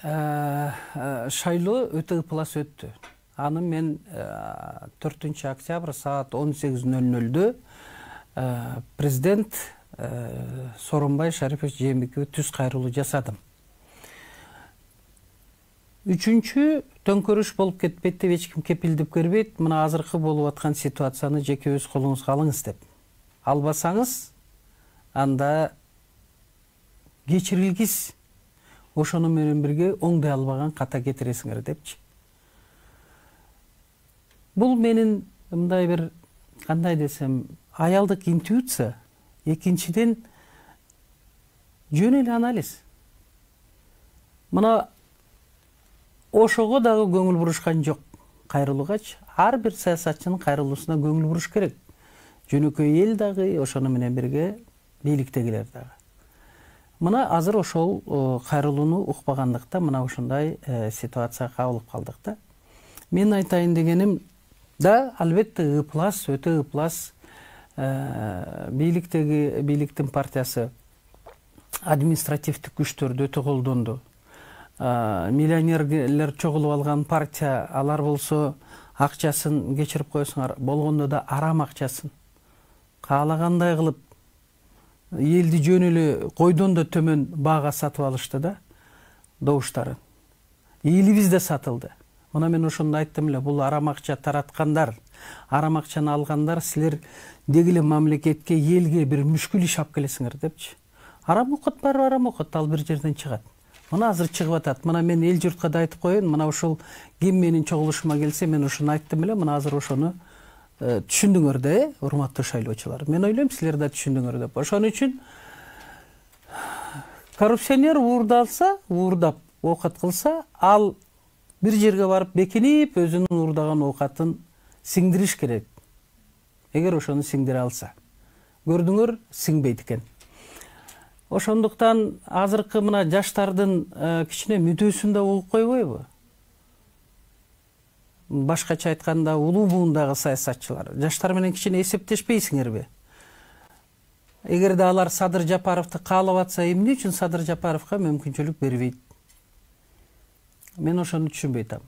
шайлоо өтө ыплас өттү. Аны мен 4 октябрь саат 18:00-дө президент Сооронбай Шарипович Жээнбековге түз кайрылуу жасадым. Үчүнчү төңкөрүш болуп кетпейт деп эч ким кепилдип бербейт. Мына азыркы болуп аткан ситуацияны жеке өз колуңузга алыңыз деп. Албасаңыз, анда кечирилгис ошону менен бирге оңдой албаган ката кетиресиңер депчи. Бул менин мындай бир кандай десем, аялдык интуиция, экинчиден жөн эле анализ. Мына ошого дагы көңүл бурушкан жок. Кайрылуугач ар бир саясатчынын кайрылуусуна көңүл буруш керек. Жөнөкөй эл дагы, ошону менен бирге бийликтегилер дагы. Мына азыр ошол кайрылууну укпагандыктан мына ушундай ситуацияга кабылып калдык да. Мен айтайын дегеним да, албетте ыплас, өтө ыплас. Бийликтин партиясы административдик күчтөрдү өтө колдонду. Миллионерлер чогулуп алган партия, алар болсо акчасын кечирип койсуңар, болгондо да арам акчасын каалагандай кылып элди жөн эле койдон да төмөн баага сатып алышты да, добуштарын. Элибиз да сатылды. Мына мен ошондо айттым эле, бул арам акча тараткандар, арам акчаны алгандар, силер дегиле мамлекетке, элге бир мүшкүл иш алып келесиңер депчи. Арам окот бар, арам окот, ал бир жерден чыгат. Мына азыр чыгып атат. Мына мен эл журтка да айтып коеюн, мына ошол ким менин чогулушума келсе, мен ошону айттым эле, мына азыр ошону түшүндүңөр да, урматтуу шайлоочулар. Мен ойлойм, силер да түшүндүңөр деп. Ошон үчүн коррупционер уурдалса, уурдап оокат кылса, ал бир жерге барып бекинип, өзүнүн уурдаган оокатын сиңдириш керек. Эгер ошону сиңдире алса. Көрдүңөр, сиңбейт экен. Ошондуктан азыркы мына жаштардын кичине мүдөөсүн да угуп койбойбу? Башкача айтканда, улуу буундагы саясатчылар, жаштар менен кичине эсептешпейсиңерби? Эгерде алар Садыр Жапаровду каалап атса, эмне үчүн Садыр Жапаровго мүмкүнчүлүк бербейт? Мен ошону түшүнбөй атам.